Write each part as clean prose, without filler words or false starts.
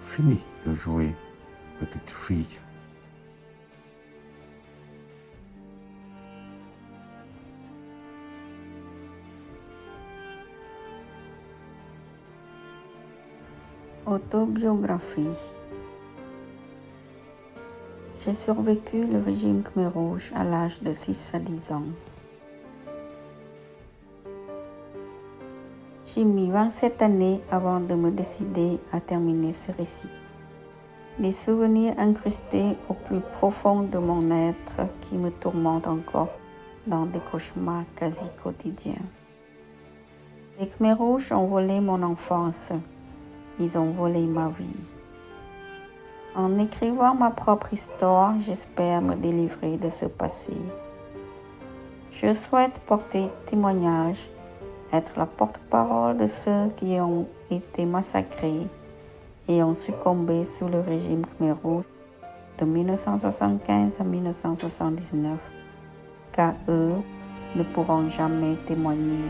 Fini de jouer petite fille. Autobiographie. J'ai survécu le régime Khmer Rouge à l'âge de 6 à 10 ans. J'ai mis 27 années avant de me décider à terminer ce récit. Des souvenirs incrustés au plus profond de mon être qui me tourmentent encore dans des cauchemars quasi quotidiens. Les Khmer Rouges ont volé mon enfance. Ils ont volé ma vie. En écrivant ma propre histoire, j'espère me délivrer de ce passé. Je souhaite porter témoignage, être la porte-parole de ceux qui ont été massacrés et ont succombé sous le régime Khmer Rouge de 1975 à 1979, car eux ne pourront jamais témoigner.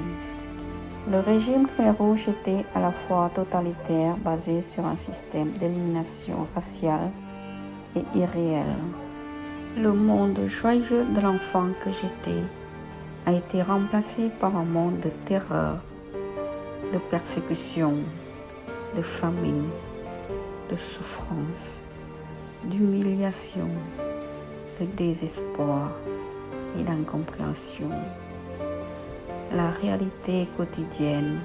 Le régime Khmer Rouge était à la fois totalitaire, basé sur un système d'élimination raciale et irréel. Le monde joyeux de l'enfant que j'étais a été remplacé par un monde de terreur, de persécution, de famine, de souffrance, d'humiliation, de désespoir et d'incompréhension. La réalité quotidienne,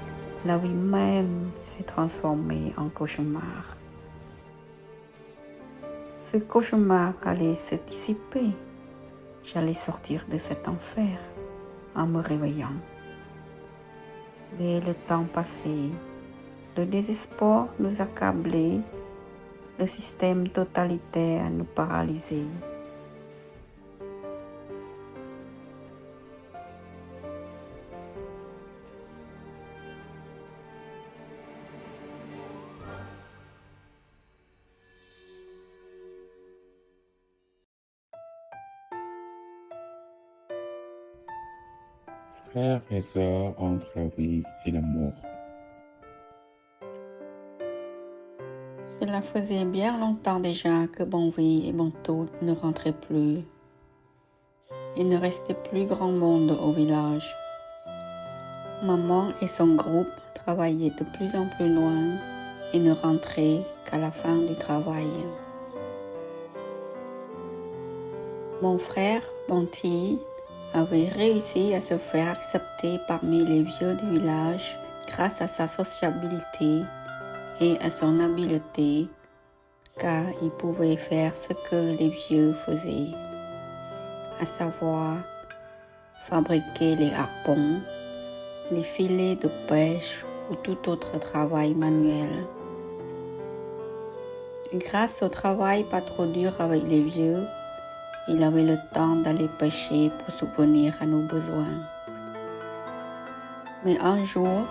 la vie même s'est transformée en cauchemar. Ce cauchemar allait se dissiper. J'allais sortir de cet enfer en me réveillant. Mais le temps passait, le désespoir nous accablait, le système totalitaire nous paralysait. Frères et sœurs entre la vie et la mort. Cela faisait bien longtemps déjà que Bonville et Bontot ne rentraient plus. Il ne restait plus grand monde au village. Maman et son groupe travaillaient de plus en plus loin et ne rentraient qu'à la fin du travail. Mon frère, Bonti, avait réussi à se faire accepter parmi les vieux du village grâce à sa sociabilité et à son habileté, car il pouvait faire ce que les vieux faisaient, à savoir fabriquer les harpons, les filets de pêche ou tout autre travail manuel. Grâce au travail pas trop dur avec les vieux, il avait le temps d'aller pêcher pour subvenir à nos besoins. Mais un jour,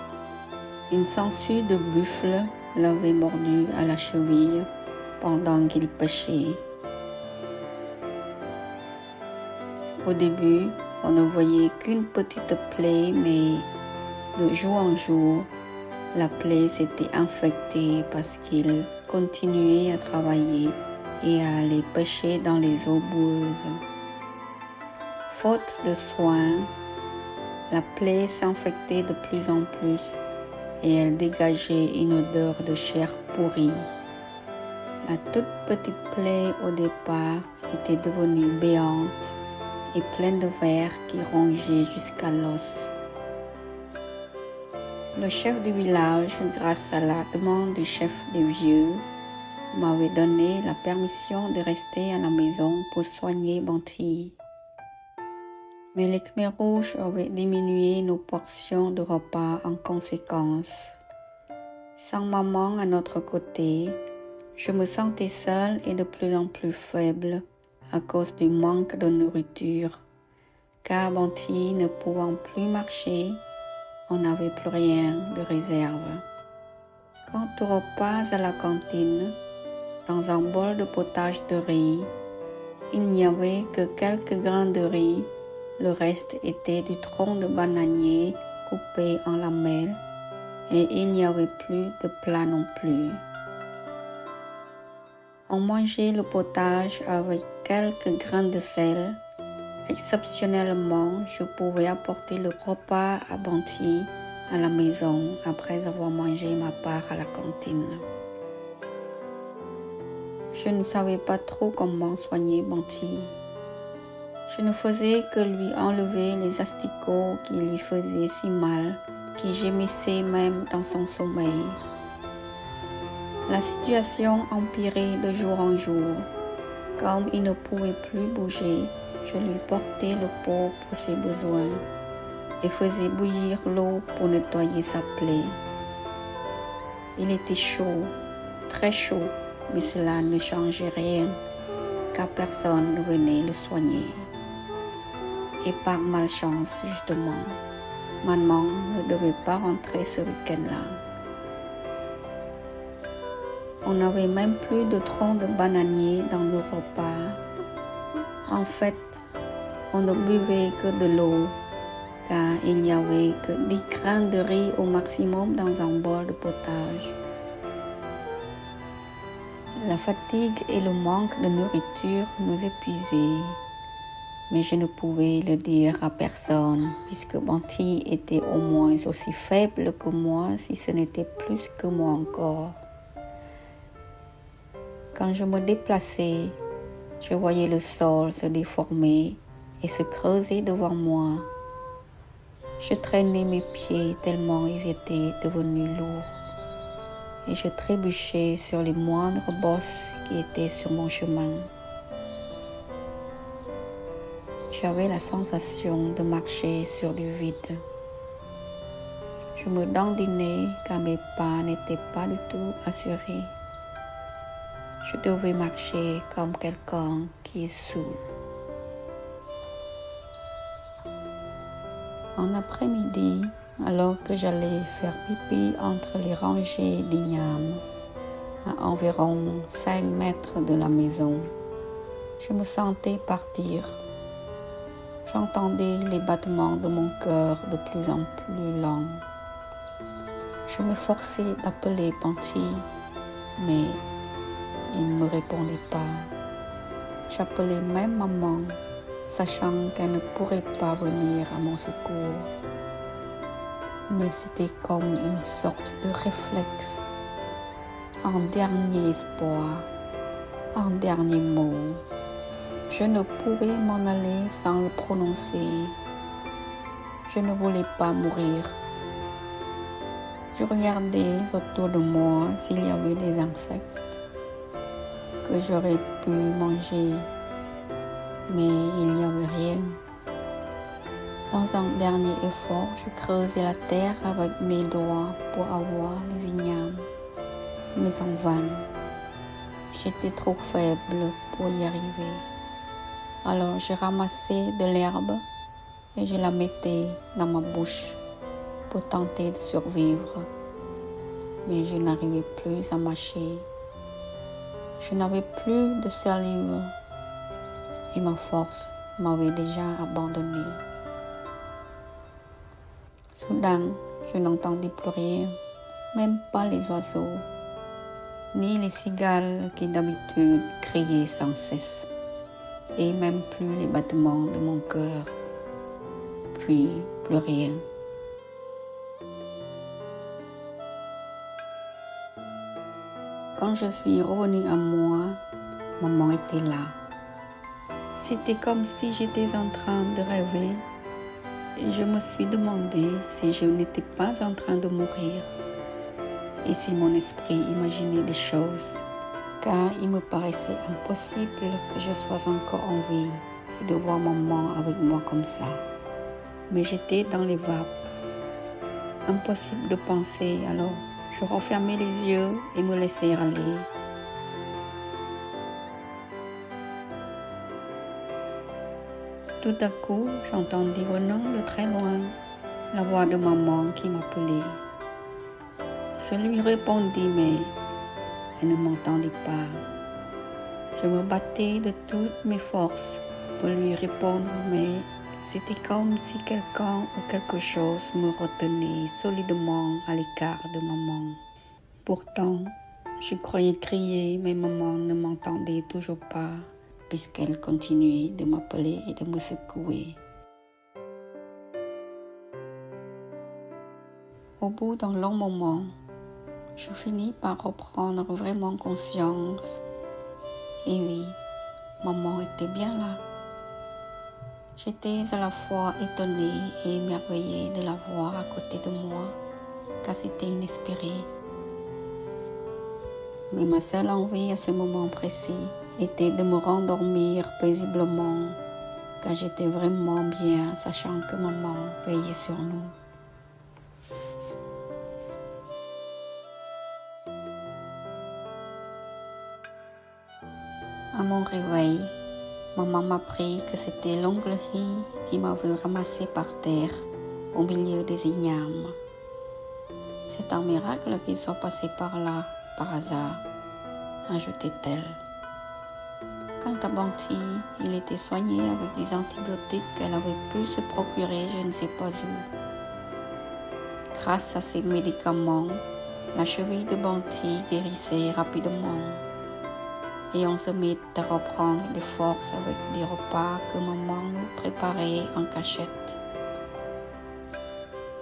une sangsue de buffle l'avait mordu à la cheville pendant qu'il pêchait. Au début, on ne voyait qu'une petite plaie, mais de jour en jour, la plaie s'était infectée parce qu'il continuait à travailler et à aller pêcher dans les eaux boueuses. Faute de soins, la plaie s'infectait de plus en plus et elle dégageait une odeur de chair pourrie. La toute petite plaie au départ était devenue béante et pleine de vers qui rongeaient jusqu'à l'os. Le chef du village, grâce à la demande du chef des vieux, m'avait donné la permission de rester à la maison pour soigner Bonti. Mais les Khmer Rouges avaient diminué nos portions de repas en conséquence. Sans maman à notre côté, je me sentais seule et de plus en plus faible à cause du manque de nourriture, car Bonti ne pouvant plus marcher, on n'avait plus rien de réserve. Quant au repas à la cantine, dans un bol de potage de riz, il n'y avait que quelques grains de riz, le reste était du tronc de bananier coupé en lamelles et il n'y avait plus de plat non plus. On mangeait le potage avec quelques grains de sel. Exceptionnellement, je pouvais apporter le repas à Banti à la maison après avoir mangé ma part à la cantine. Je ne savais pas trop comment soigner Banti. Je ne faisais que lui enlever les asticots qui lui faisaient si mal, qui gémissait même dans son sommeil. La situation empirait de jour en jour. Comme il ne pouvait plus bouger, je lui portais le pot pour ses besoins et faisais bouillir l'eau pour nettoyer sa plaie. Il était chaud, très chaud, mais cela ne changeait rien, car personne ne venait le soigner. Et par malchance, justement, maman ne devait pas rentrer ce week-end-là. On n'avait même plus de troncs de bananier dans nos repas. En fait, on ne buvait que de l'eau, car il n'y avait que 10 grains de riz au maximum dans un bol de potage. La fatigue et le manque de nourriture nous épuisaient, mais je ne pouvais le dire à personne, puisque Banti était au moins aussi faible que moi, si ce n'était plus que moi encore. Quand je me déplaçais, je voyais le sol se déformer et se creuser devant moi. Je traînais mes pieds tellement ils étaient devenus lourds et je trébuchais sur les moindres bosses qui étaient sur mon chemin. J'avais la sensation de marcher sur du vide. Je me dandinais car mes pas n'étaient pas du tout assurés. Je devais marcher comme quelqu'un qui est sourd. En après-midi, alors que j'allais faire pipi entre les rangées d'ignames, à environ 5 mètres de la maison, je me sentais partir. J'entendais les battements de mon cœur de plus en plus lents. Je me forçais d'appeler Banti, mais il ne me répondait pas. J'appelais même maman, sachant qu'elle ne pourrait pas venir à mon secours. Mais c'était comme une sorte de réflexe, un dernier espoir, un dernier mot. Je ne pouvais m'en aller sans le prononcer. Je ne voulais pas mourir. Je regardais autour de moi s'il y avait des insectes que j'aurais pu manger, mais il n'y avait rien. Dans un dernier effort, je creusais la terre avec mes doigts pour avoir les ignames, mais en vain. J'étais trop faible pour y arriver. Alors je ramassais de l'herbe et je la mettais dans ma bouche pour tenter de survivre. Mais je n'arrivais plus à mâcher. Je n'avais plus de salive et ma force m'avait déjà abandonné. Soudain, je n'entendais plus rien, même pas les oiseaux, ni les cigales qui d'habitude criaient sans cesse, et même plus les battements de mon cœur, puis plus rien. Quand je suis revenue à moi, maman était là. C'était comme si j'étais en train de rêver et je me suis demandé si je n'étais pas en train de mourir et si mon esprit imaginait des choses, car il me paraissait impossible que je sois encore en vie et de voir maman avec moi comme ça. Mais j'étais dans les vapes. Impossible de penser, alors je refermais les yeux et me laissais aller. Tout à coup, j'entendis venant de très loin la voix de maman qui m'appelait. Je lui répondis, mais elle ne m'entendait pas. Je me battais de toutes mes forces pour lui répondre, mais c'était comme si quelqu'un ou quelque chose me retenait solidement à l'écart de maman. Pourtant, Je croyais crier, mais maman ne m'entendait toujours pas, puisqu'elle continuait de m'appeler et de me secouer. Au bout d'un long moment, je finis par reprendre vraiment conscience. Et oui, maman était bien là. J'étais à la fois étonnée et émerveillée de la voir à côté de moi, car c'était inespéré. Mais ma seule envie à ce moment précis était de me rendormir paisiblement, car j'étais vraiment bien, sachant que maman veillait sur nous. À mon réveil, maman m'apprit que c'était l'oncle Hi qui m'avait ramassé par terre au milieu des ignames. C'est un miracle qu'il soit passé par là, par hasard, ajoutait-elle. Quant à Banti, il était soigné avec des antibiotiques qu'elle avait pu se procurer je ne sais pas où. Grâce à ces médicaments, la cheville de Banti guérissait rapidement. Et on se mit à reprendre des forces avec des repas que maman nous préparait en cachette.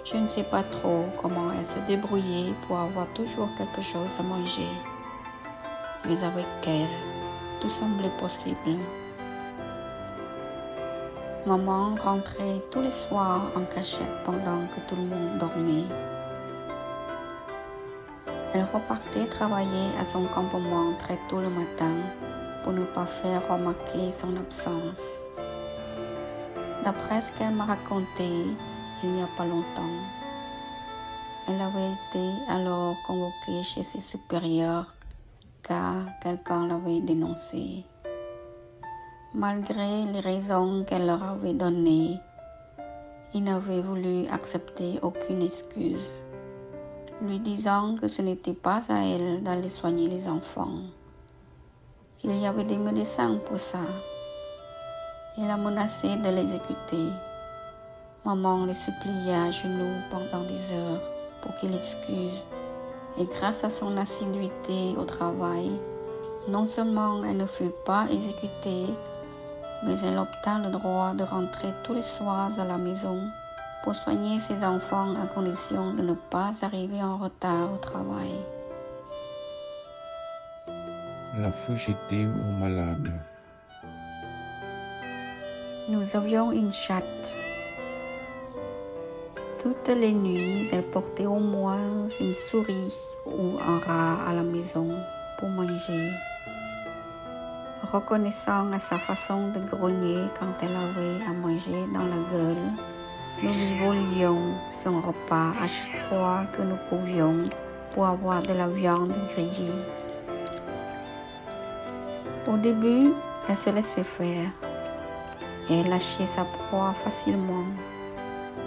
Je ne sais pas trop comment elle se débrouillait pour avoir toujours quelque chose à manger. Mais avec elle, tout semblait possible. Maman rentrait tous les soirs en cachette pendant que tout le monde dormait. Elle repartait travailler à son campement très tôt le matin pour ne pas faire remarquer son absence. D'après ce qu'elle m'a raconté il n'y a pas longtemps, elle avait été alors convoquée chez ses supérieurs car quelqu'un l'avait dénoncée. Malgré les raisons qu'elle leur avait données, ils n'avaient voulu accepter aucune excuse, lui disant que ce n'était pas à elle d'aller soigner les enfants, qu'il y avait des médecins pour ça. Il a menacé de l'exécuter. Maman les suppliait à genoux pendant des heures pour qu'il excuse, et grâce à son assiduité au travail, non seulement elle ne fut pas exécutée, mais elle obtint le droit de rentrer tous les soirs à la maison pour soigner ses enfants à condition de ne pas arriver en retard au travail. La fois j'étais au malade. Nous avions une chatte. Toutes les nuits, elle portait au moins une souris ou un rat à la maison pour manger. Reconnaissant à sa façon de grogner quand elle avait à manger dans la gueule, nous lui volions son repas à chaque fois que nous pouvions pour avoir de la viande grillée. Au début, elle se laissait faire et elle lâchait sa proie facilement,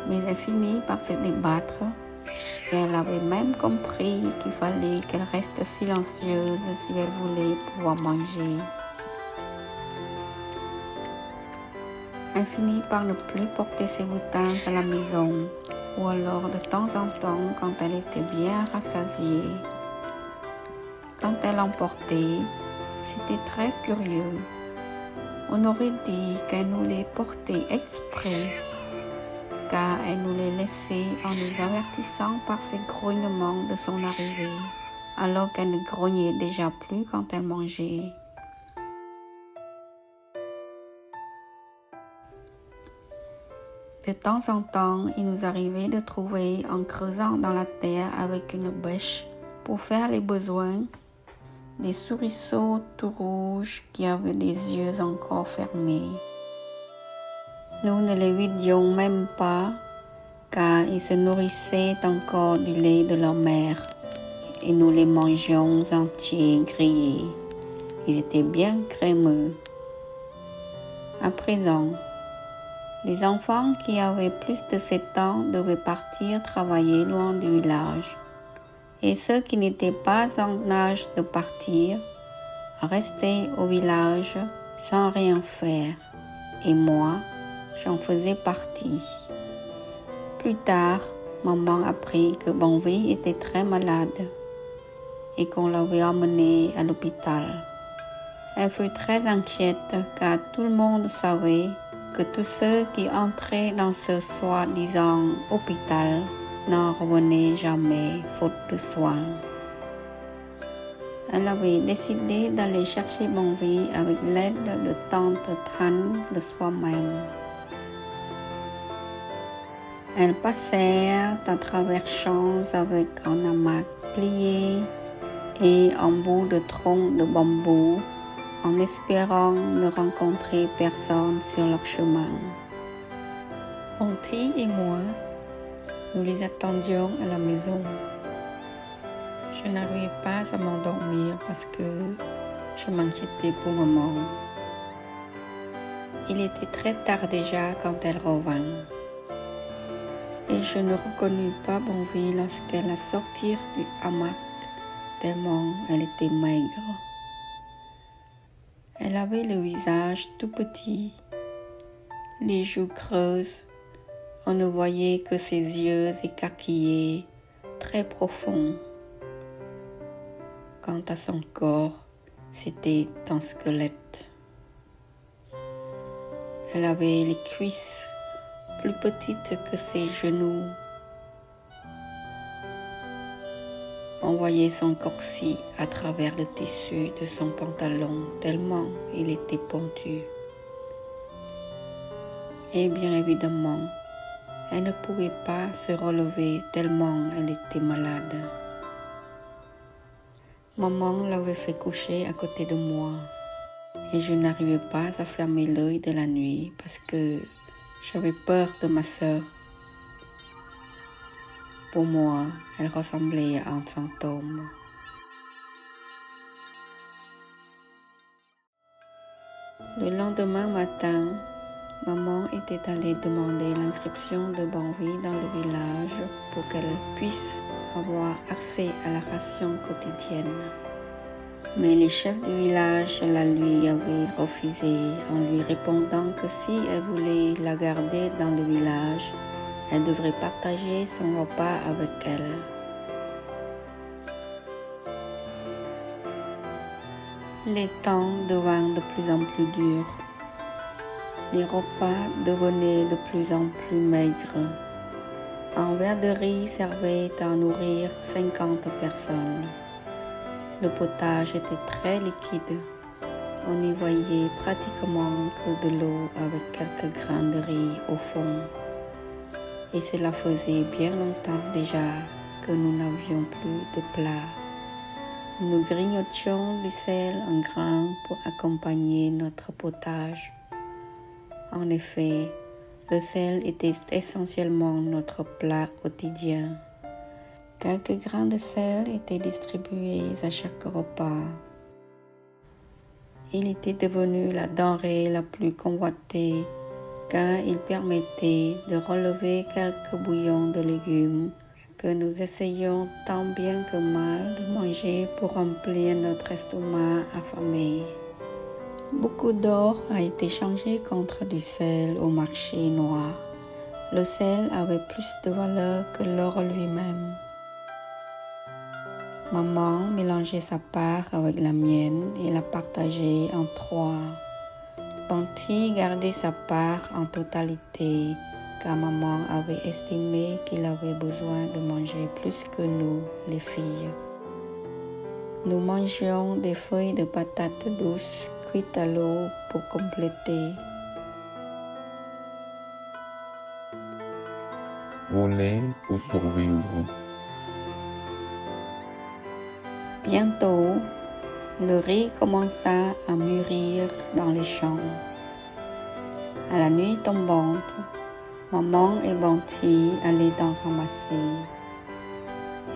mais elle finit par se débattre et elle avait même compris qu'il fallait qu'elle reste silencieuse si elle voulait pouvoir manger. Elle finit par ne plus porter ses boutins à la maison, ou alors de temps en temps quand elle était bien rassasiée. Quand elle en portait, c'était très curieux. On aurait dit qu'elle nous les portait exprès, car elle nous les laissait en nous avertissant par ses grognements de son arrivée, alors qu'elle ne grognait déjà plus quand elle mangeait. De temps en temps, il nous arrivait de trouver, en creusant dans la terre avec une bêche pour faire les besoins, des souriceaux tout rouges qui avaient des yeux encore fermés. Nous ne les vidions même pas, car ils se nourrissaient encore du lait de leur mère, et nous les mangions entiers grillés. Ils étaient bien crémeux. À présent, les enfants qui avaient plus de 7 ans devaient partir travailler loin du village, et ceux qui n'étaient pas en âge de partir restaient au village sans rien faire, et moi, j'en faisais partie. Plus tard, maman apprit que Banvi était très malade, et qu'on l'avait emmenée à l'hôpital. Elle fut très inquiète car tout le monde savait que tous ceux qui entraient dans ce soi-disant hôpital n'en revenaient jamais faute de soins. Elle avait décidé d'aller chercher Bonvi avec l'aide de tante Tran de soi-même. Elles passèrent à travers champs avec un hamac plié et un bout de tronc de bambou en espérant ne rencontrer personne sur leur chemin. Bonti et moi, nous les attendions à la maison. Je n'arrivais pas à m'endormir parce que je m'inquiétais pour maman. Il était très tard déjà quand elle revint. Et je ne reconnus pas Bonvi lorsqu'elle a sorti du hamac, tellement elle était maigre. Elle avait le visage tout petit, les joues creuses. On ne voyait que ses yeux écarquillés, très profonds. Quant à son corps, c'était un squelette. Elle avait les cuisses plus petites que ses genoux. On voyait son coccyx à travers le tissu de son pantalon tellement il était pentu. Et bien évidemment, elle ne pouvait pas se relever tellement elle était malade. Maman l'avait fait coucher à côté de moi et je n'arrivais pas à fermer l'œil de la nuit parce que j'avais peur de ma sœur. Pour moi, elle ressemblait à un fantôme. Le lendemain matin, maman était allée demander l'inscription de Bonvi dans le village pour qu'elle puisse avoir accès à la ration quotidienne. Mais les chefs du village la lui avaient refusé en lui répondant que si elle voulait la garder dans le village, elle devrait partager son repas avec elle. Les temps devinrent de plus en plus durs. Les repas devenaient de plus en plus maigres. Un verre de riz servait à nourrir 50 personnes. Le potage était très liquide. On n'y voyait pratiquement que de l'eau avec quelques grains de riz au fond. Et cela faisait bien longtemps déjà que nous n'avions plus de plat. Nous grignotions du sel en grains pour accompagner notre potage. En effet, le sel était essentiellement notre plat quotidien. Quelques grains de sel étaient distribués à chaque repas. Il était devenu la denrée la plus convoitée car il permettait de relever quelques bouillons de légumes que nous essayions tant bien que mal de manger pour remplir notre estomac affamé. Beaucoup d'or a été changé contre du sel au marché noir. Le sel avait plus de valeur que l'or lui-même. Maman mélangeait sa part avec la mienne et la partageait en 3. Bonti gardait sa part en totalité car maman avait estimé qu'il avait besoin de manger plus que nous, les filles. Nous mangions des feuilles de patates douces cuites à l'eau pour compléter. Voler pour survivre. Bientôt, le riz commença à mûrir dans les champs. À la nuit tombante, maman et Bonti allaient en ramasser.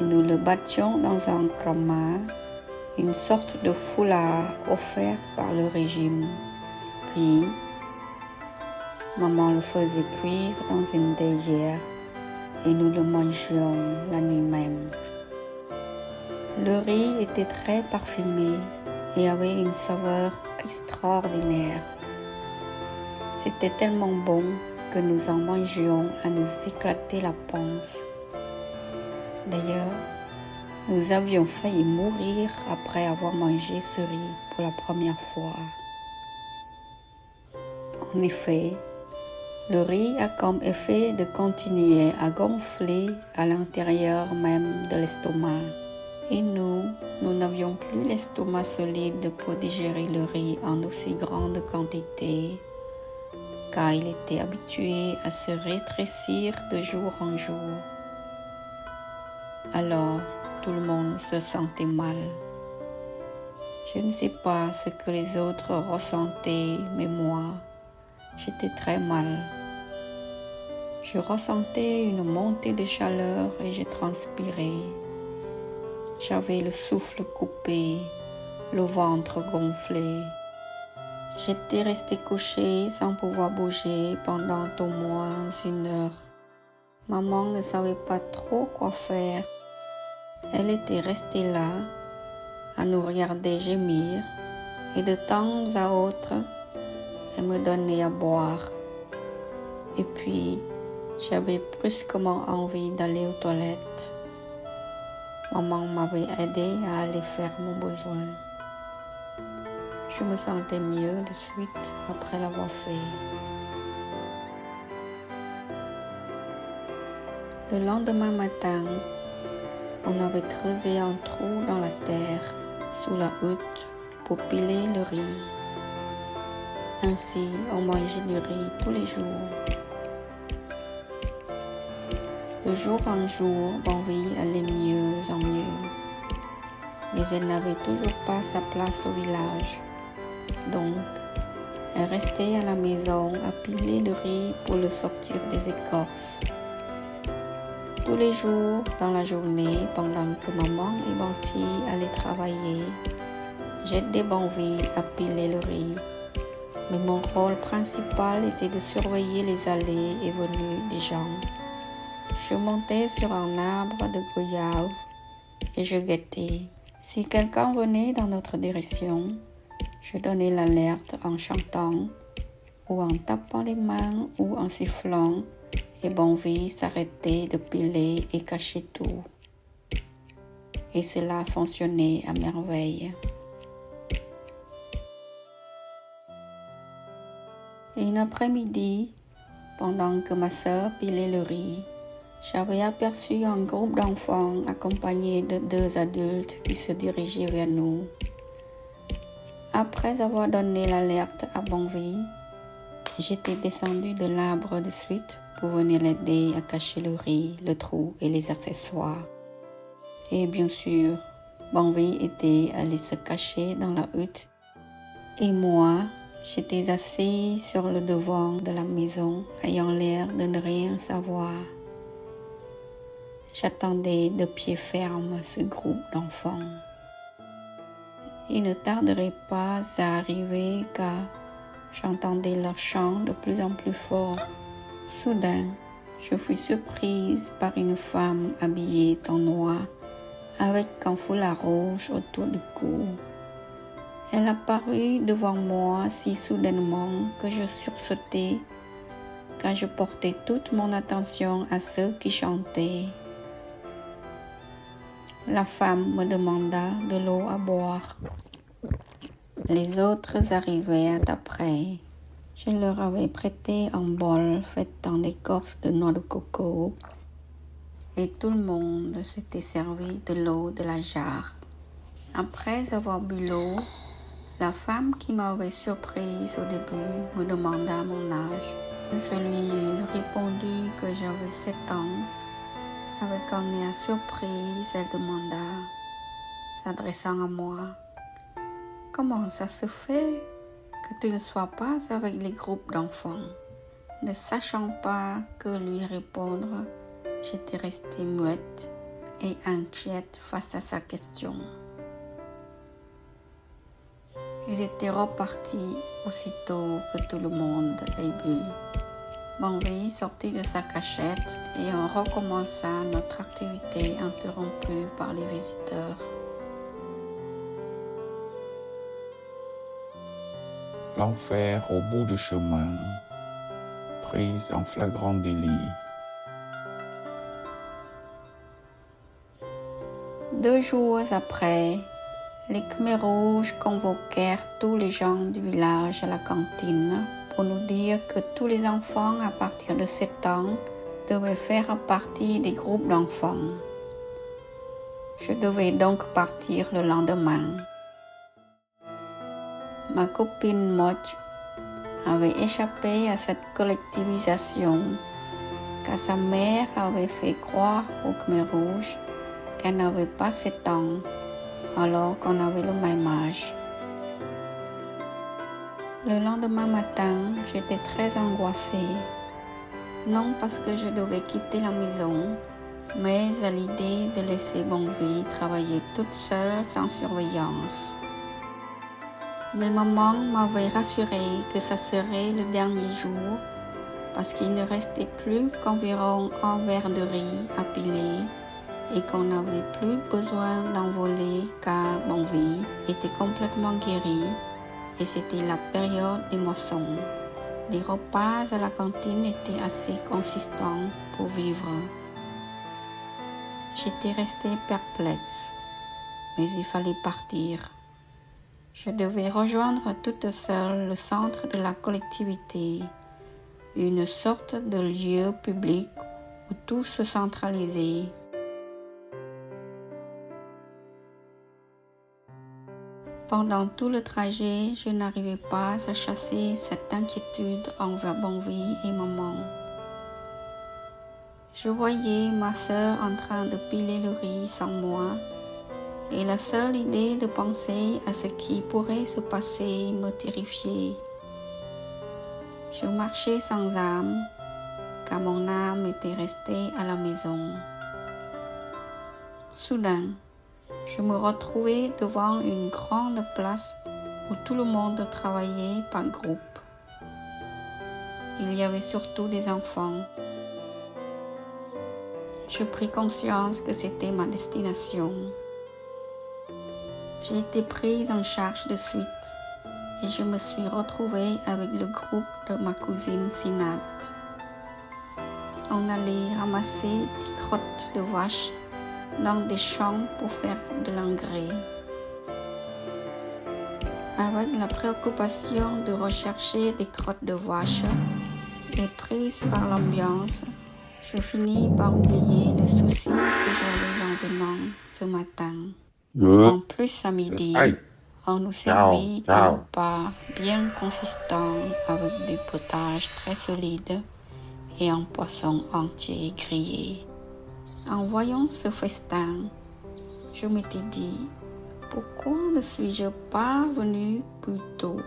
Et nous le battions dans un krama, une sorte de foulard offert par le régime. Puis, maman le faisait cuire dans une théière et nous le mangions la nuit même. Le riz était très parfumé et avait une saveur extraordinaire. C'était tellement bon que nous en mangions à nous éclater la panse. D'ailleurs, Nous avions failli mourir après avoir mangé ce riz pour la première fois. En effet, le riz a comme effet de continuer à gonfler à l'intérieur même de l'estomac. Et nous n'avions plus l'estomac solide pour digérer le riz en aussi grande quantité, car il était habitué à se rétrécir de jour en jour. Alors, tout le monde se sentait mal. Je ne sais pas ce que les autres ressentaient, mais moi, j'étais très mal. Je ressentais une montée de chaleur et je transpirais. J'avais le souffle coupé, le ventre gonflé. J'étais restée couchée sans pouvoir bouger pendant au moins 1 heure. Maman ne savait pas trop quoi faire. Elle était restée là, à nous regarder gémir, et de temps à autre, elle me donnait à boire. Et puis, j'avais brusquement envie d'aller aux toilettes. Maman m'avait aidé à aller faire mon besoin. Je me sentais mieux de suite après l'avoir fait. Le lendemain matin, on avait creusé un trou dans la terre sous la hutte pour piler le riz. Ainsi, on mangeait du riz tous les jours. De jour en jour, Bonvie allait mieux en mieux. Mais elle n'avait toujours pas sa place au village. Donc, elle restait à la maison à piler le riz pour le sortir des écorces. Tous les jours, dans la journée, pendant que maman et Banti allaient travailler, j'aidais Bonvie à piler le riz. Mais mon rôle principal était de surveiller les allées et venues des gens. Je montais sur un arbre de goyave et je guettais. Si quelqu'un venait dans notre direction, je donnais l'alerte en chantant ou en tapant les mains ou en sifflant et Bonvie s'arrêtait de piler et cachait tout. Et cela fonctionnait à merveille. Et une après-midi, pendant que ma sœur pilait le riz, j'avais aperçu un groupe d'enfants accompagnés de 2 adultes qui se dirigeaient vers nous. Après avoir donné l'alerte à Bonvie, j'étais descendue de l'arbre de suite pour venir l'aider à cacher le riz, le trou et les accessoires. Et bien sûr, Bonvie était allé se cacher dans la hutte et moi, j'étais assise sur le devant de la maison, ayant l'air de ne rien savoir. J'attendais de pied ferme ce groupe d'enfants. Ils ne tarderaient pas à arriver car j'entendais leur chant de plus en plus fort. Soudain, je fus surprise par une femme habillée en noir avec un foulard rouge autour du cou. Elle apparut devant moi si soudainement que je sursautai car je portais toute mon attention à ceux qui chantaient. La femme me demanda de l'eau à boire. Les autres arrivèrent après. Je leur avais prêté un bol fait en écorce de noix de coco et tout le monde s'était servi de l'eau de la jarre. Après avoir bu l'eau, la femme qui m'avait surprise au début me demanda mon âge. Je lui ai répondu que j'avais 7 ans. Avec un air surpris, elle demanda, s'adressant à moi, « Comment ça se fait que tu ne sois pas avec les groupes d'enfants ?» Ne sachant pas que lui répondre, j'étais restée muette et inquiète face à sa question. Ils étaient repartis aussitôt que tout le monde ait bu. Bonvie sortit de sa cachette et on recommença notre activité interrompue par les visiteurs. L'enfer au bout du chemin, prise en flagrant délit. 2 jours après, les Khmers rouges convoquèrent tous les gens du village à la cantine pour nous dire que tous les enfants à partir de 7 ans devaient faire partie des groupes d'enfants. Je devais donc partir le lendemain. Ma copine Moch avait échappé à cette collectivisation car sa mère avait fait croire aux Khmers rouges qu'elle n'avait pas 7 ans alors qu'on avait le même âge. Le lendemain matin, j'étais très angoissée, non parce que je devais quitter la maison, mais à l'idée de laisser Bonvi travailler toute seule sans surveillance. Mais maman m'avait rassurée que ça serait le dernier jour parce qu'il ne restait plus qu'environ un verre de riz à piler et qu'on n'avait plus besoin d'envoler car Bonvi était complètement guéri et c'était la période des moissons. Les repas à la cantine étaient assez consistants pour vivre. J'étais restée perplexe, mais il fallait partir. Je devais rejoindre toute seule le centre de la collectivité, une sorte de lieu public où tout se centralisait. Pendant tout le trajet, je n'arrivais pas à chasser cette inquiétude envers Bonvi et maman. Je voyais ma sœur en train de piler le riz sans moi, et la seule idée de penser à ce qui pourrait se passer me terrifiait. Je marchais sans âme, car mon âme était restée à la maison. Soudain, je me retrouvais devant une grande place où tout le monde travaillait par groupe. Il y avait surtout des enfants. Je pris conscience que c'était ma destination. J'ai été prise en charge de suite et je me suis retrouvée avec le groupe de ma cousine Sinat. On allait ramasser des crottes de vaches dans des champs pour faire de l'engrais. Avec la préoccupation de rechercher des crottes de vaches et prise par l'ambiance, je finis par oublier le souci que j'avais en venant ce matin. En plus, à midi, on nous servit un repas bien consistant avec du potage très solide et un poisson entier grillé. En voyant ce festin, je m'étais dit, pourquoi ne suis-je pas venue plus tôt?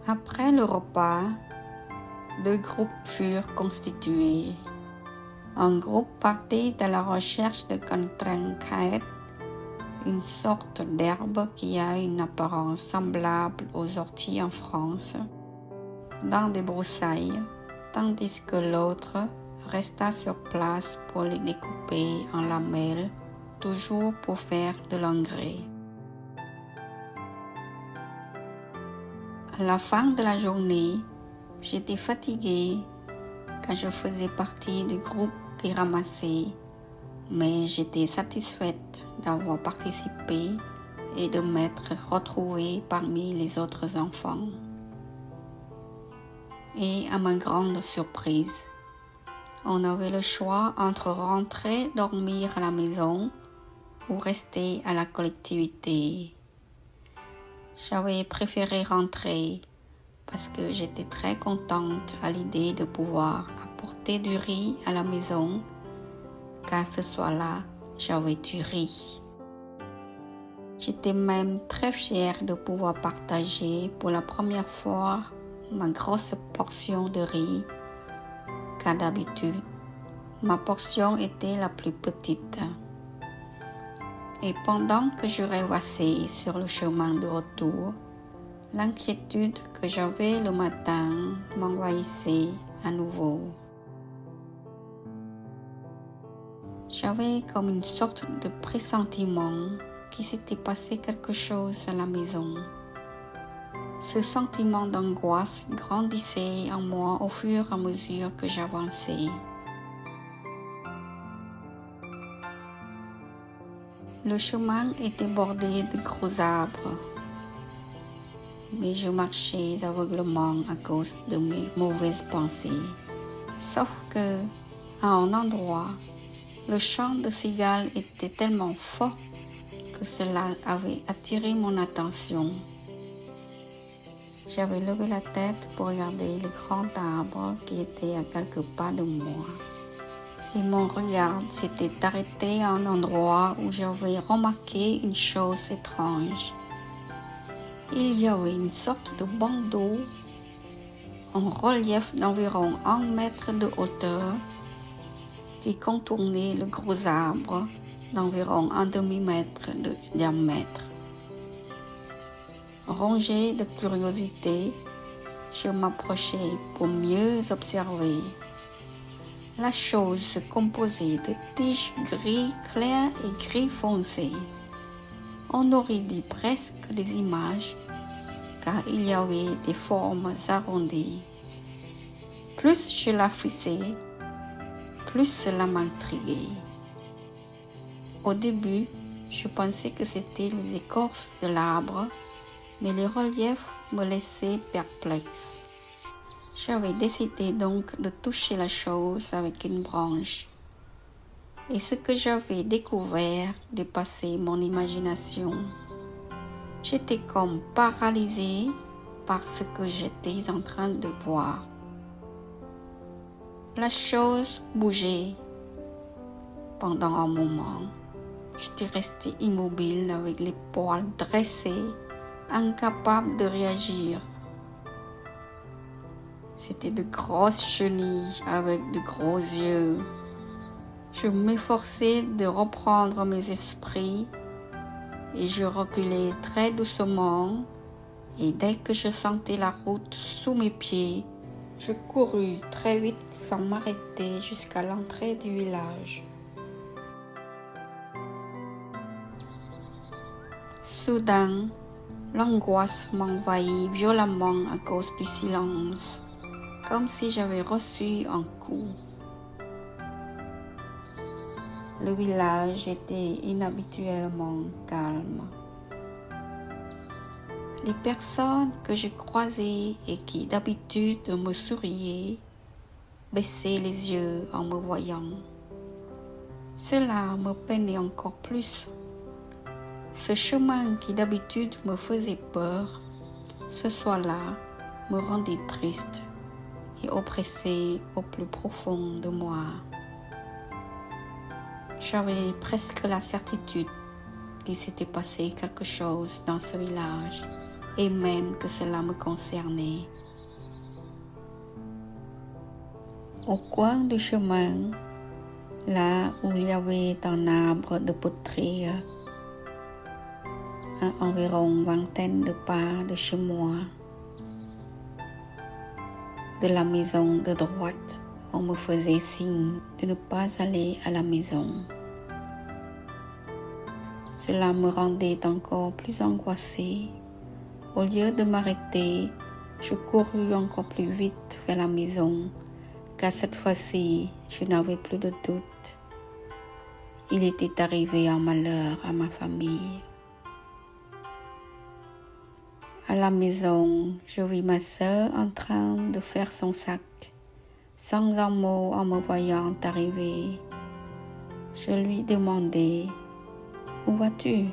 Après le repas, 2 groupes furent constitués. Un groupe partit à la recherche de Contrengkaet, une sorte d'herbe qui a une apparence semblable aux orties en France, dans des broussailles, tandis que l'autre resta sur place pour les découper en lamelles, toujours pour faire de l'engrais. À la fin de la journée, j'étais fatiguée car je faisais partie du groupe qui ramassait, mais j'étais satisfaite d'avoir participé et de m'être retrouvée parmi les autres enfants. Et à ma grande surprise, on avait le choix entre rentrer dormir à la maison ou rester à la collectivité. J'avais préféré rentrer parce que j'étais très contente à l'idée de pouvoir apporter du riz à la maison, car ce soir-là, j'avais du riz. J'étais même très fière de pouvoir partager pour la première fois ma grosse portion de riz, car d'habitude, ma portion était la plus petite. Et pendant que je rêvassais sur le chemin de retour, l'inquiétude que j'avais le matin m'envahissait à nouveau. J'avais comme une sorte de pressentiment qu'il s'était passé quelque chose à la maison. Ce sentiment d'angoisse grandissait en moi au fur et à mesure que j'avançais. Le chemin était bordé de gros arbres, mais je marchais aveuglément à cause de mes mauvaises pensées. Sauf que, à un endroit, le chant de cigales était tellement fort que cela avait attiré mon attention. J'avais levé la tête pour regarder le grand arbre qui était à quelques pas de moi. Et mon regard s'était arrêté à un endroit où j'avais remarqué une chose étrange. Il y avait une sorte de bandeau en relief d'environ 1 mètre de hauteur qui contournait le gros arbre d'environ 1 demi-mètre de diamètre. Rongé de curiosité, je m'approchais pour mieux observer. La chose se composait de tiges gris clair et gris foncé. On aurait dit presque des images, car il y avait des formes arrondies. Plus je la fixais, plus cela m'intriguait. Au début, je pensais que c'était les écorces de l'arbre, mais les reliefs me laissaient perplexe. J'avais décidé donc de toucher la chose avec une branche. Et ce que j'avais découvert dépassait mon imagination. J'étais comme paralysée par ce que j'étais en train de voir. La chose bougeait. Pendant un moment, j'étais restée immobile avec les poils dressés, incapable de réagir. C'était de grosses chenilles avec de gros yeux. Je m'efforçais de reprendre mes esprits et je reculais très doucement et dès que je sentais la route sous mes pieds, je courus très vite sans m'arrêter jusqu'à l'entrée du village. Soudain, l'angoisse m'envahit violemment à cause du silence, comme si j'avais reçu un coup. Le village était inhabituellement calme. Les personnes que je croisais et qui d'habitude me souriaient baissaient les yeux en me voyant. Cela me peinait encore plus. Ce chemin qui d'habitude me faisait peur, ce soir-là me rendit triste et oppressé au plus profond de moi. J'avais presque la certitude qu'il s'était passé quelque chose dans ce village et même que cela me concernait. Au coin du chemin, là où il y avait un arbre de poterie, à environ 20 de pas de chez moi, de la maison de droite, on me faisait signe de ne pas aller à la maison. Cela me rendait encore plus angoissée. Au lieu de m'arrêter, je courus encore plus vite vers la maison, car cette fois-ci, je n'avais plus de doute. Il était arrivé un malheur à ma famille. À la maison, je vis ma sœur en train de faire son sac. Sans un mot en me voyant arriver, je lui demandai « Où vas-tu »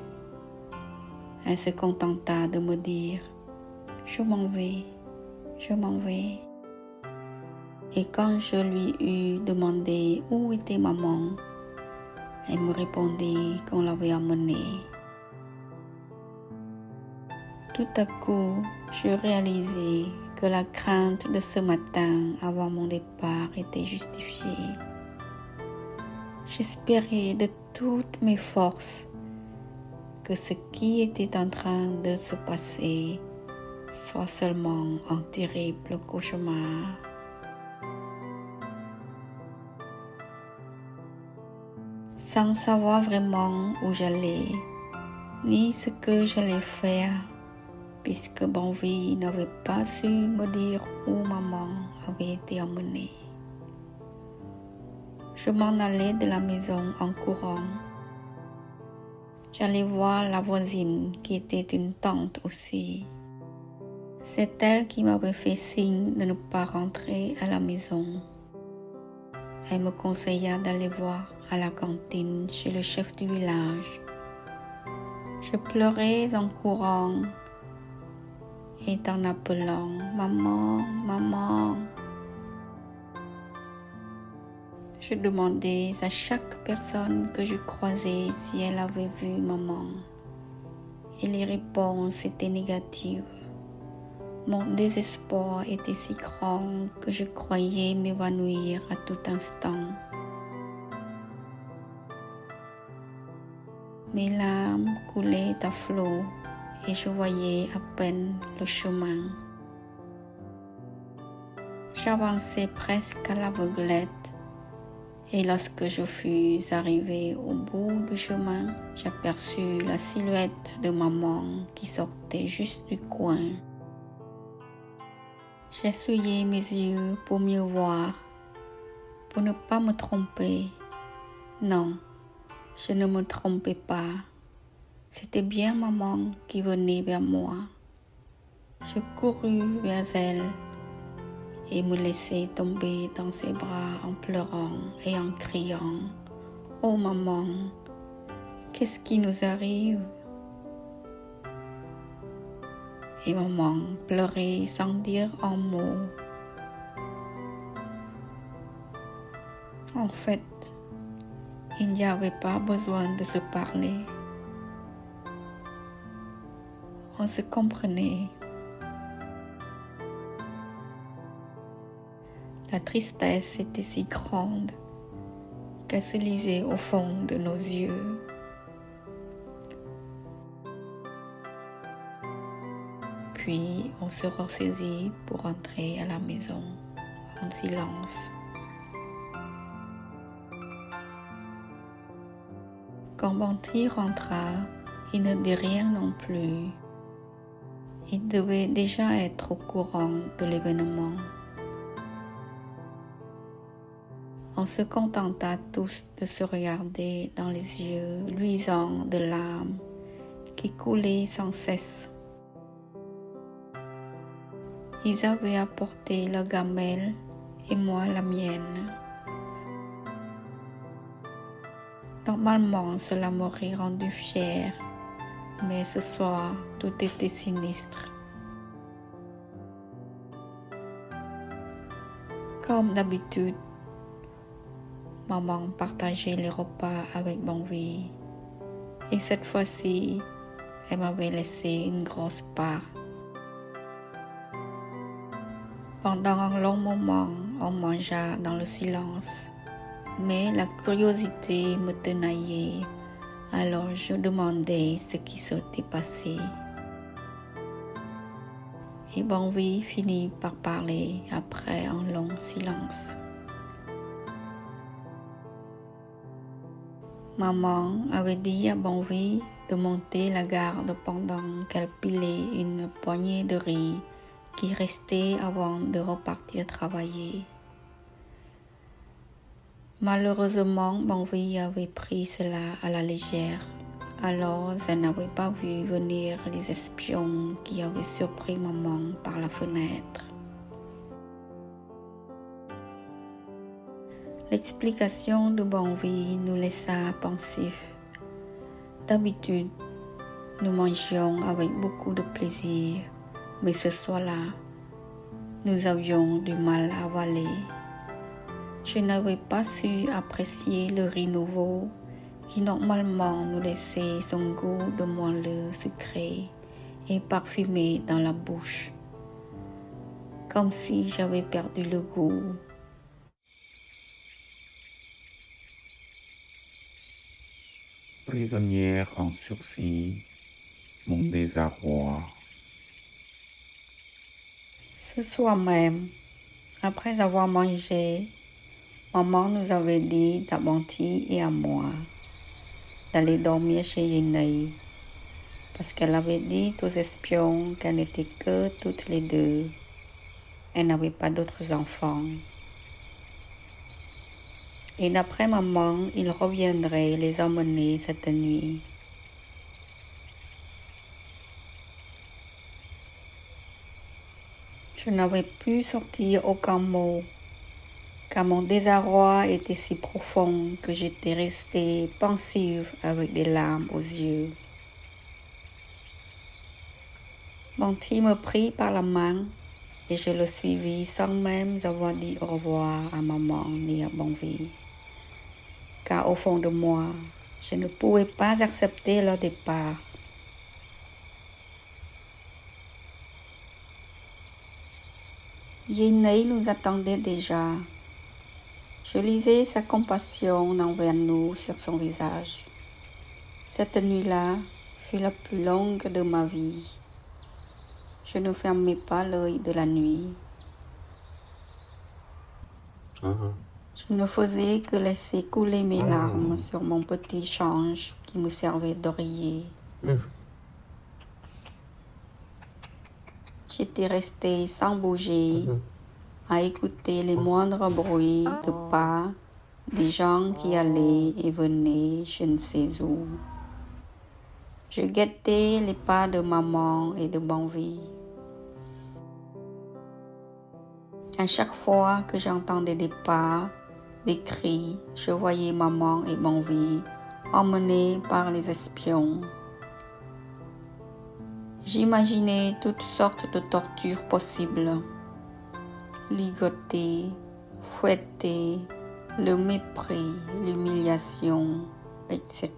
Elle se contenta de me dire « Je m'en vais, je m'en vais ». Et quand je lui eus demandé où était maman, elle me répondit qu'on l'avait emmenée. Tout à coup, je réalisai que la crainte de ce matin avant mon départ était justifiée. J'espérais de toutes mes forces que ce qui était en train de se passer soit seulement un terrible cauchemar. Sans savoir vraiment où j'allais, ni ce que j'allais faire, puisque Bonvie n'avait pas su me dire où maman avait été emmenée. Je m'en allai de la maison en courant. J'allais voir la voisine qui était une tante aussi. C'est elle qui m'avait fait signe de ne pas rentrer à la maison. Elle me conseilla d'aller voir à la cantine chez le chef du village. Je pleurais en courant et en appelant « Maman, maman ». Je demandais à chaque personne que je croisais si elle avait vu maman. Et les réponses étaient négatives. Mon désespoir était si grand que je croyais m'évanouir à tout instant. Mes larmes coulaient à flot et je voyais à peine le chemin. J'avançais presque à l'aveuglette et lorsque je fus arrivé au bout du chemin, j'aperçus la silhouette de maman qui sortait juste du coin. J'essuyai mes yeux pour mieux voir, pour ne pas me tromper. Non, je ne me trompais pas. C'était bien maman qui venait vers moi. Je courus vers elle et me laissai tomber dans ses bras en pleurant et en criant « Oh maman, qu'est-ce qui nous arrive ?» Et maman pleurait sans dire un mot. En fait, il n'y avait pas besoin de se parler. On se comprenait. La tristesse était si grande qu'elle se lisait au fond de nos yeux. Puis on se ressaisit pour rentrer à la maison en silence. Quand Banti rentra, il ne dit rien non plus. Il devait déjà être au courant de l'événement. On se contenta tous de se regarder dans les yeux luisants de larmes qui coulaient sans cesse. Ils avaient apporté leur gamelle et moi la mienne. Normalement, cela m'aurait rendu fière, mais ce soir, tout était sinistre. Comme d'habitude, maman partageait les repas avec Bonvi et cette fois-ci, elle m'avait laissé une grosse part. Pendant un long moment, on mangea dans le silence, mais la curiosité me tenaillait, alors je demandais ce qui s'était passé. Et Bonvi finit par parler après un long silence. Maman avait dit à Bonvi de monter la garde pendant qu'elle pilait une poignée de riz qui restait avant de repartir travailler. Malheureusement, Bonvi avait pris cela à la légère, alors elle n'avait pas vu venir les espions qui avaient surpris maman par la fenêtre. L'explication de Bonvi nous laissa pensifs. D'habitude, nous mangions avec beaucoup de plaisir, mais ce soir-là, nous avions du mal à avaler. Je n'avais pas su apprécier le riz nouveau qui normalement nous laissait son goût de moelleux sucré et parfumé dans la bouche, comme si j'avais perdu le goût. Prisonnière en sursis, mon désarroi. Ce soir même, après avoir mangé, maman nous avait dit à Banti et à moi d'aller dormir chez Yenei parce qu'elle avait dit aux espions qu'elle n'était que toutes les deux. Elle n'avait pas d'autres enfants. Et d'après maman, il reviendrait les emmener cette nuit. Je n'avais pu sortir aucun mot, car mon désarroi était si profond que j'étais restée pensive avec des larmes aux yeux. Banti me prit par la main et je le suivis sans même avoir dit au revoir à maman ni à Bonvi. Car au fond de moi, je ne pouvais pas accepter leur départ. Yenei nous attendait déjà. Je lisais sa compassion envers nous sur son visage. Cette nuit-là fut la plus longue de ma vie. Je ne fermais pas l'œil de la nuit. Je ne faisais que laisser couler mes larmes sur mon petit change qui me servait d'oreiller. J'étais restée sans bouger, à écouter les moindres bruits de pas, des gens qui allaient et venaient je ne sais où. Je guettais les pas de maman et de Bonvi. À chaque fois que j'entendais des pas, des cris, je voyais maman et Bonvi emmenés par les espions. J'imaginais toutes sortes de tortures possibles. Ligoter, fouetter, le mépris, l'humiliation, etc.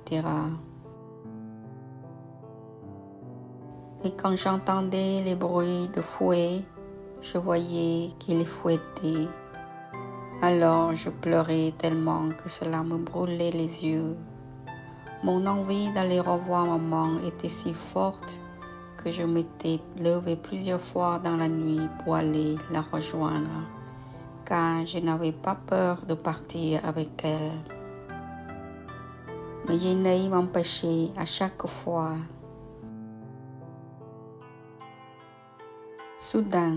Et quand j'entendais les bruits de fouet, je voyais qu'il les fouettait. Alors je pleurais tellement que cela me brûlait les yeux. Mon envie d'aller revoir maman était si forte que je m'étais levée plusieurs fois dans la nuit pour aller la rejoindre, car je n'avais pas peur de partir avec elle. Mais Yenei m'empêchait à chaque fois. Soudain,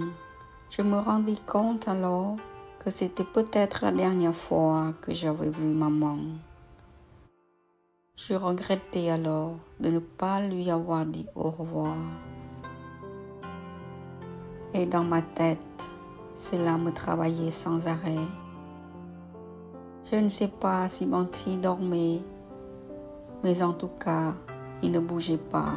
je me rendis compte alors que c'était peut-être la dernière fois que j'avais vu maman. Je regrettais alors de ne pas lui avoir dit au revoir. Et dans ma tête, cela me travaillait sans arrêt. Je ne sais pas si Banti dormait, mais en tout cas, il ne bougeait pas.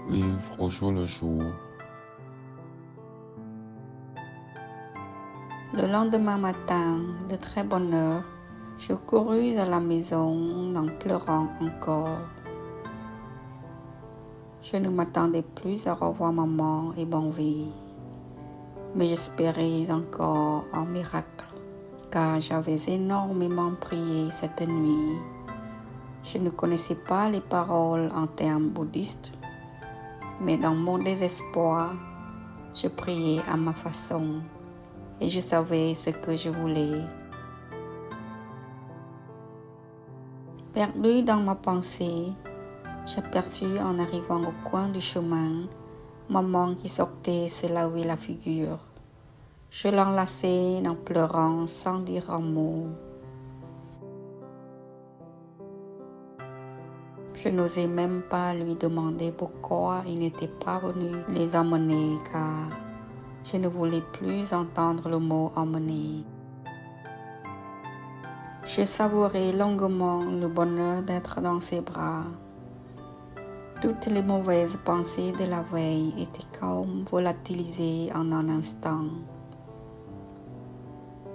Vivre au jour le jour. Le lendemain matin, de très bonne heure, je courus à la maison en pleurant encore. Je ne m'attendais plus à revoir maman et Bonvi, mais j'espérais encore un miracle, car j'avais énormément prié cette nuit. Je ne connaissais pas les paroles en termes bouddhistes, mais dans mon désespoir, je priais à ma façon. Et je savais ce que je voulais. Perdu dans ma pensée, j'aperçus en arrivant au coin du chemin maman qui sortait se laver la figure. Je l'enlaçai en pleurant sans dire un mot. Je n'osais même pas lui demander pourquoi il n'était pas venu les emmener, car je ne voulais plus entendre le mot emmener. Je savourais longuement le bonheur d'être dans ses bras. Toutes les mauvaises pensées de la veille étaient comme volatilisées en un instant.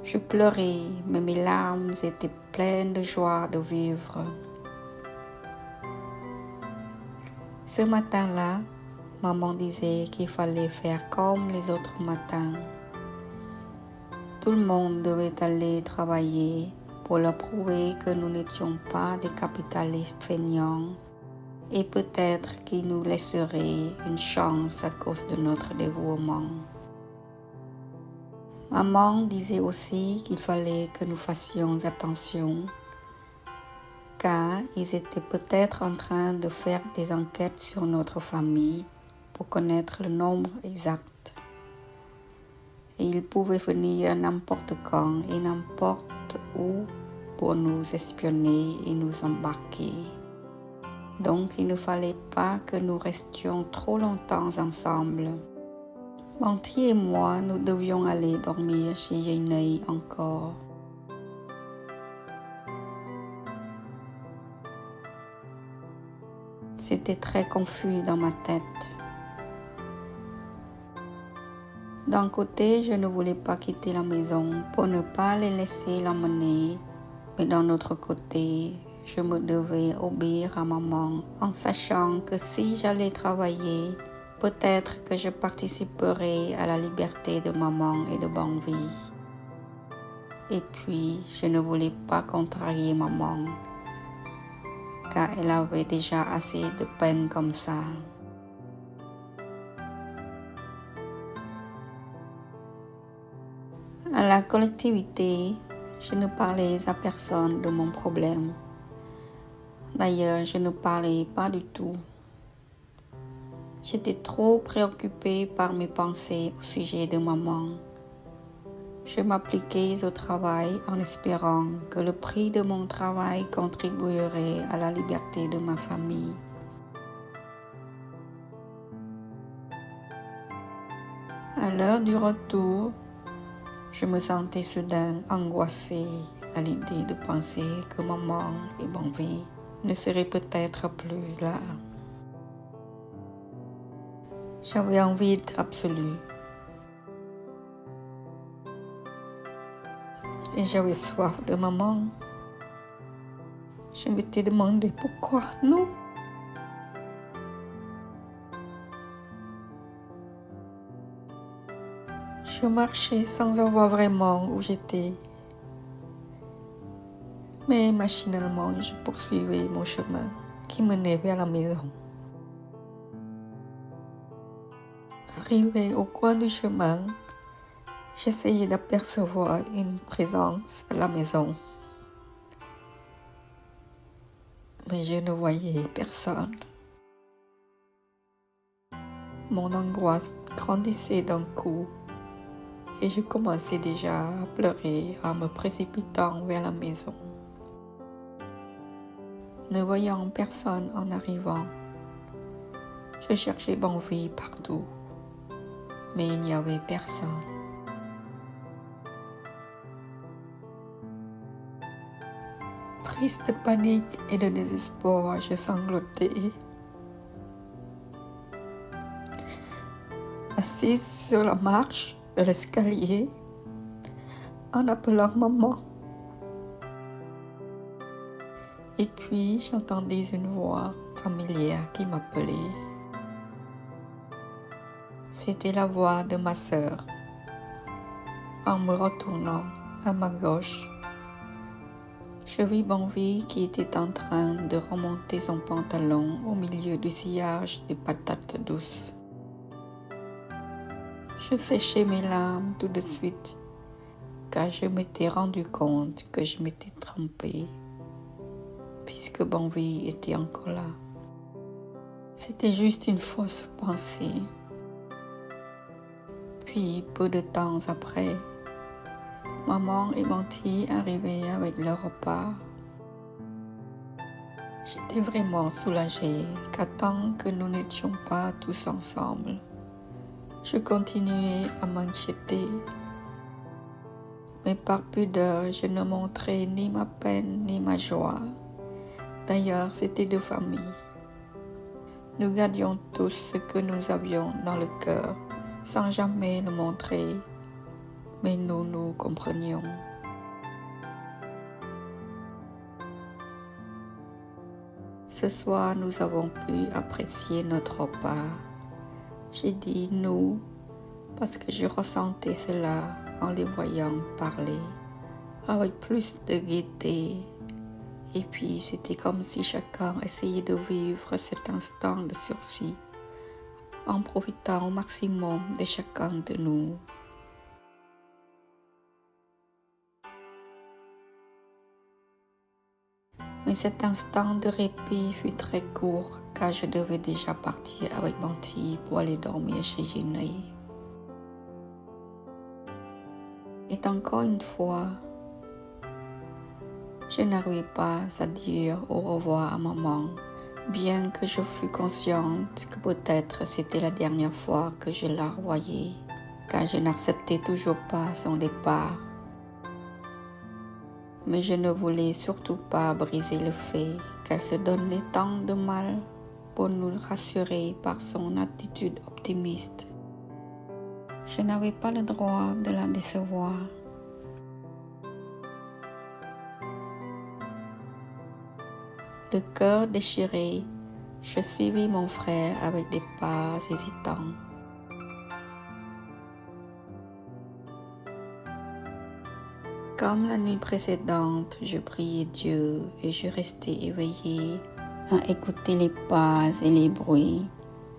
Je pleurais, mais mes larmes étaient pleines de joie de vivre. Ce matin-là, maman disait qu'il fallait faire comme les autres matins. Tout le monde devait aller travailler pour leur prouver que nous n'étions pas des capitalistes feignants et peut-être qu'ils nous laisseraient une chance à cause de notre dévouement. Maman disait aussi qu'il fallait que nous fassions attention, car ils étaient peut-être en train de faire des enquêtes sur notre famille pour connaître le nombre exact. Et ils pouvaient venir n'importe quand et n'importe où pour nous espionner et nous embarquer. Donc il ne fallait pas que nous restions trop longtemps ensemble. Banti et moi, nous devions aller dormir chez Jenei encore. C'était très confus dans ma tête. D'un côté, je ne voulais pas quitter la maison pour ne pas les laisser l'emmener, mais d'un autre côté, je me devais obéir à maman en sachant que si j'allais travailler, peut-être que je participerais à la liberté de maman et de Banvi. Et puis, je ne voulais pas contrarier maman, car elle avait déjà assez de peine comme ça. À la collectivité, je ne parlais à personne de mon problème. D'ailleurs, je ne parlais pas du tout. J'étais trop préoccupée par mes pensées au sujet de maman. Je m'appliquais au travail en espérant que le prix de mon travail contribuerait à la liberté de ma famille. À l'heure du retour, je me sentais soudain angoissée à l'idée de penser que maman et Banvi ne seraient peut-être plus là. J'avais un vide absolu. Et j'avais soif de maman. Je m'étais demandé pourquoi non. Je marchais sans savoir vraiment où j'étais. Mais machinalement, je poursuivais mon chemin qui menait vers la maison. Arrivé au coin du chemin, j'essayais d'apercevoir une présence à la maison. Mais je ne voyais personne. Mon angoisse grandissait d'un coup et je commençais déjà à pleurer en me précipitant vers la maison. Ne voyant personne en arrivant, je cherchais Banvi partout, mais il n'y avait personne. Prise de panique et de désespoir, je sanglotais. Assise sur la marche de l'escalier, en appelant maman. Et puis j'entendis une voix familière qui m'appelait. C'était la voix de ma sœur. En me retournant à ma gauche, je vis Banvi qui était en train de remonter son pantalon au milieu du sillage des patates douces. Je séchais mes larmes tout de suite, car je m'étais rendu compte que je m'étais trompée, puisque Banvi était encore là. C'était juste une fausse pensée. Puis, peu de temps après, maman et Banti arrivaient avec leur repas. J'étais vraiment soulagée car tant que nous n'étions pas tous ensemble, je continuais à m'inquiéter. Mais par pudeur, je ne montrais ni ma peine ni ma joie. D'ailleurs, c'était de famille. Nous gardions tous ce que nous avions dans le cœur, sans jamais le montrer, mais nous comprenions. Ce soir, nous avons pu apprécier notre repas. J'ai dit « nous » parce que je ressentais cela en les voyant parler, avec plus de gaieté. Et puis, c'était comme si chacun essayait de vivre cet instant de sursis, en profitant au maximum de chacun de nous. Mais cet instant de répit fut très court car je devais déjà partir avec Banti pour aller dormir chez Jenei. Et encore une fois, je n'arrivais pas à dire au revoir à maman, bien que je fus consciente que peut-être c'était la dernière fois que je la revoyais, car je n'acceptais toujours pas son départ. Mais je ne voulais surtout pas briser le fait qu'elle se donnait tant de mal pour nous rassurer par son attitude optimiste. Je n'avais pas le droit de la décevoir. Le cœur déchiré, je suivis mon frère avec des pas hésitants. Comme la nuit précédente, je priais Dieu et je restais éveillée à écouter les pas et les bruits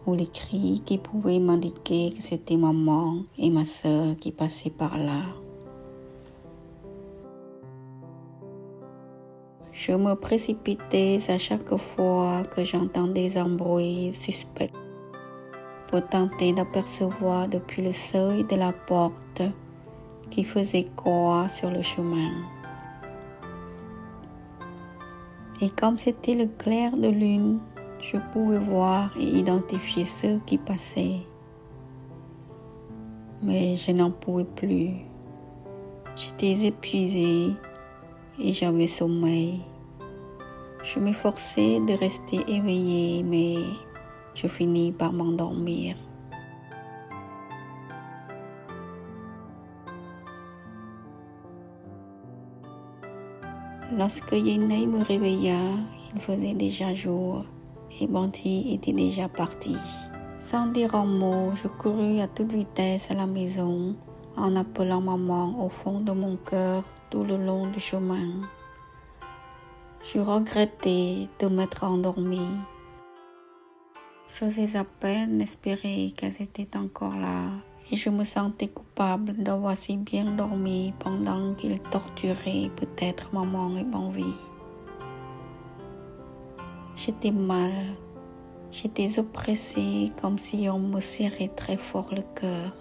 ou les cris qui pouvaient m'indiquer que c'était maman et ma sœur qui passaient par là. Je me précipitais à chaque fois que j'entendais un bruit suspect pour tenter d'apercevoir depuis le seuil de la porte qui faisait croix sur le chemin. Et comme c'était le clair de lune, je pouvais voir et identifier ceux qui passaient. Mais je n'en pouvais plus. J'étais épuisée et j'avais sommeil. Je m'efforçais de rester éveillée, mais je finis par m'endormir. Lorsque Yenei me réveilla, il faisait déjà jour et Banti était déjà parti. Sans dire un mot, je courus à toute vitesse à la maison en appelant maman au fond de mon cœur tout le long du chemin. Je regrettais de m'être endormie. J'osais à peine espérer qu'elles étaient encore là et je me sentais coupable d'avoir si bien dormi pendant qu'ils torturaient peut-être maman et Banvi. J'étais mal, j'étais oppressée comme si on me serrait très fort le cœur.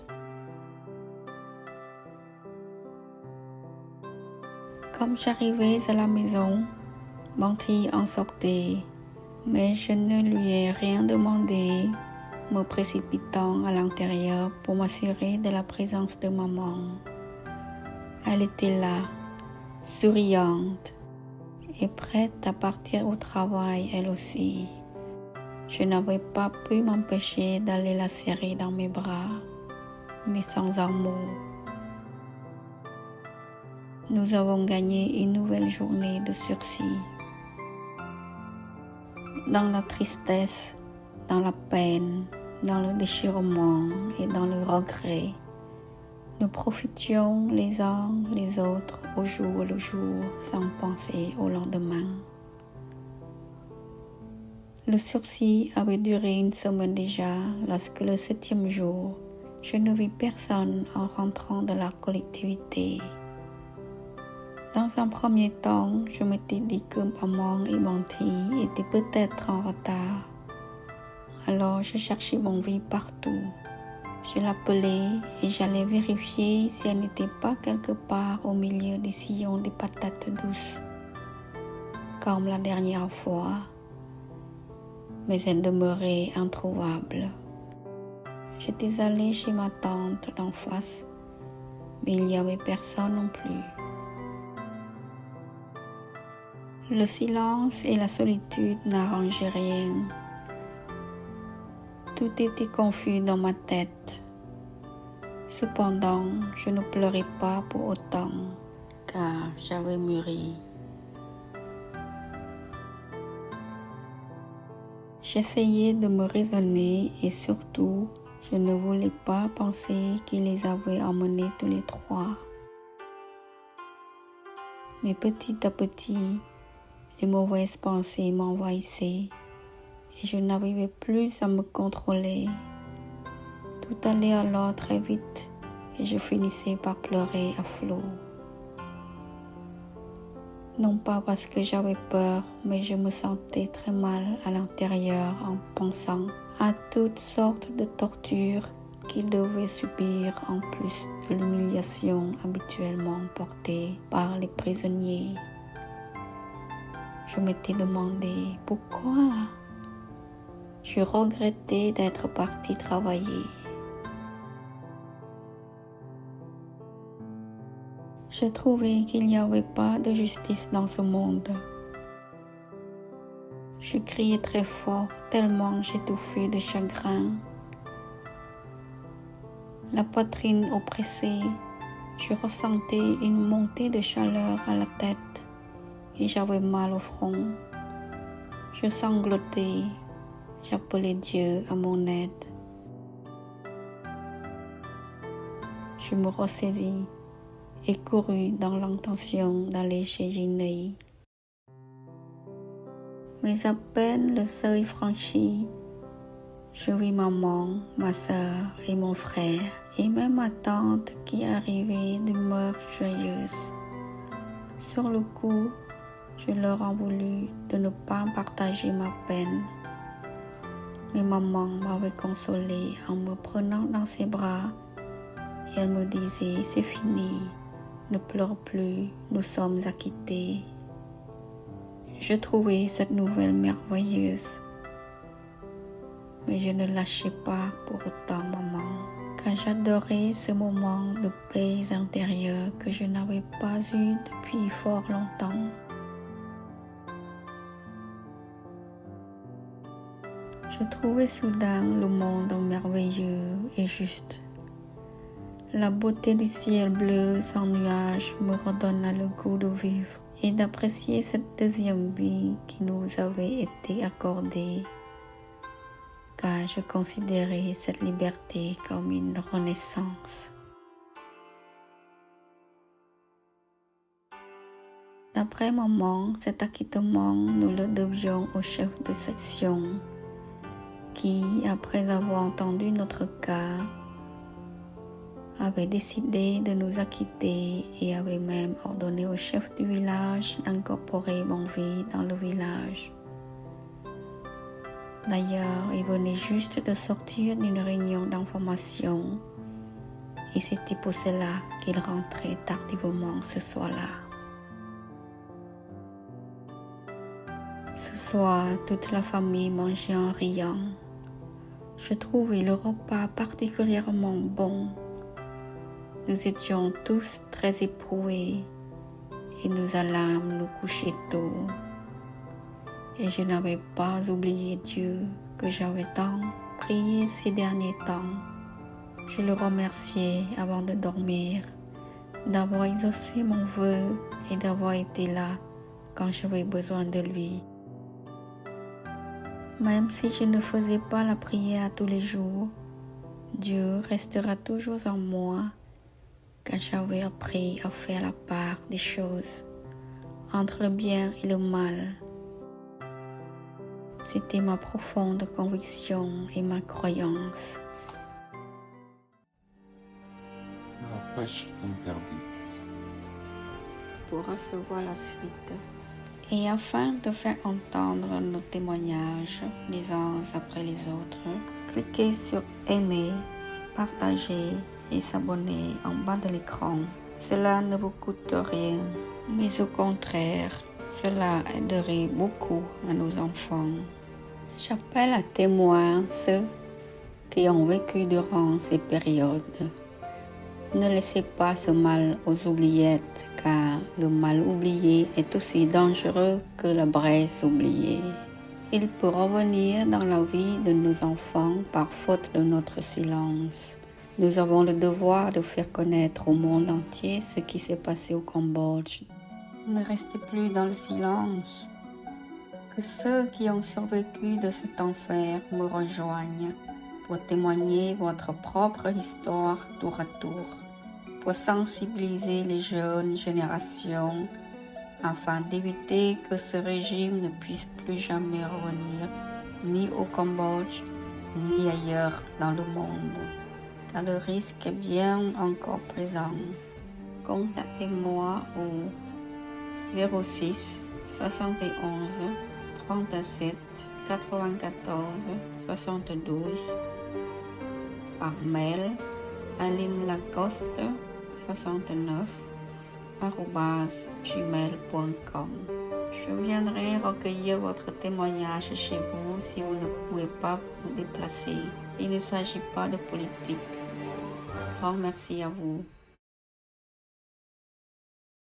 Comme j'arrivais à la maison, Banti en sortait, mais je ne lui ai rien demandé, me précipitant à l'intérieur pour m'assurer de la présence de maman. Elle était là, souriante et prête à partir au travail elle aussi. Je n'avais pas pu m'empêcher d'aller la serrer dans mes bras, mais sans un mot. Nous avons gagné une nouvelle journée de sursis. Dans la tristesse, dans la peine, dans le déchirement et dans le regret, nous profitions les uns les autres au jour le jour sans penser au lendemain. Le sursis avait duré une semaine déjà lorsque le 7e jour, je ne vis personne en rentrant de la collectivité. Dans un premier temps, je m'étais dit que maman et Banti étaient peut-être en retard. Alors je cherchais Banvi partout. Je l'appelais et j'allais vérifier si elle n'était pas quelque part au milieu des sillons des patates douces, comme la dernière fois. Mais elle demeurait introuvable. J'étais allée chez ma tante d'en face, mais il n'y avait personne non plus. Le silence et la solitude n'arrangeaient rien. Tout était confus dans ma tête. Cependant, je ne pleurais pas pour autant, car j'avais mûri. J'essayais de me raisonner et surtout, je ne voulais pas penser qu'il les avait emmenés tous les trois. Mais petit à petit, les mauvaises pensées m'envahissaient et je n'arrivais plus à me contrôler. Tout allait alors très vite et je finissais par pleurer à flots. Non pas parce que j'avais peur, mais je me sentais très mal à l'intérieur en pensant à toutes sortes de tortures qu'ils devaient subir en plus de l'humiliation habituellement portée par les prisonniers. Je m'étais demandé pourquoi Je regrettais d'être partie travailler. Je trouvais qu'il n'y avait pas de justice dans ce monde. Je criais très fort tellement j'étouffais de chagrin. La poitrine oppressée, je ressentais une montée de chaleur à la tête et j'avais mal au front. Je sanglotais, j'appelais Dieu à mon aide. Je me ressaisis et courus dans l'intention d'aller chez Ginei. Mais à peine le seuil franchi, je vis maman, ma sœur et mon frère, et même ma tante qui arrivait d'humeur joyeuse. Sur le coup, je leur en voulu de ne pas partager ma peine. Mais maman m'avait consolée en me prenant dans ses bras et elle me disait « C'est fini, ne pleure plus, nous sommes acquittés ». Je trouvais cette nouvelle merveilleuse, mais je ne lâchais pas pour autant maman, car j'adorais ce moment de paix intérieure que je n'avais pas eu depuis fort longtemps. Je trouvais soudain le monde merveilleux et juste. La beauté du ciel bleu sans nuages me redonna le goût de vivre et d'apprécier cette deuxième vie qui nous avait été accordée, car je considérais cette liberté comme une renaissance. D'après maman, cet acquittement, nous le devions au chef de section, qui, après avoir entendu notre cas, avait décidé de nous acquitter et avait même ordonné au chef du village d'incorporer mon vie dans le village. D'ailleurs, il venait juste de sortir d'une réunion d'information et c'était pour cela qu'il rentrait tardivement ce soir-là. Ce soir, toute la famille mangeait en riant. Je trouvais le repas particulièrement bon. Nous étions tous très éprouvés et nous allâmes nous coucher tôt. Et je n'avais pas oublié Dieu que j'avais tant prié ces derniers temps. Je le remerciais avant de dormir d'avoir exaucé mon vœu et d'avoir été là quand j'avais besoin de lui. Même si je ne faisais pas la prière tous les jours, Dieu restera toujours en moi car j'avais appris à faire la part des choses entre le bien et le mal. C'était ma profonde conviction et ma croyance. La pêche interdite. Pour recevoir la suite. Et afin de faire entendre nos témoignages les uns après les autres, cliquez sur aimer, partager et s'abonner en bas de l'écran. Cela ne vous coûte rien, mais au contraire, cela aiderait beaucoup à nos enfants. J'appelle à témoin ceux qui ont vécu durant ces périodes. Ne laissez pas ce mal aux oubliettes, car le mal oublié est aussi dangereux que la braise oubliée. Il peut revenir dans la vie de nos enfants par faute de notre silence. Nous avons le devoir de faire connaître au monde entier ce qui s'est passé au Cambodge. Ne restez plus dans le silence. Que ceux qui ont survécu de cet enfer me rejoignent pour témoigner votre propre histoire tour à tour, pour sensibiliser les jeunes générations afin d'éviter que ce régime ne puisse plus jamais revenir, ni au Cambodge, ni ailleurs dans le monde, car le risque est bien encore présent. Contactez-moi au 06 71 37 94 72 par mail alinelacoste69@gmail.com. Je viendrai recueillir votre témoignage chez vous si vous ne pouvez pas vous déplacer. Il ne s'agit pas de politique. Grand merci à vous.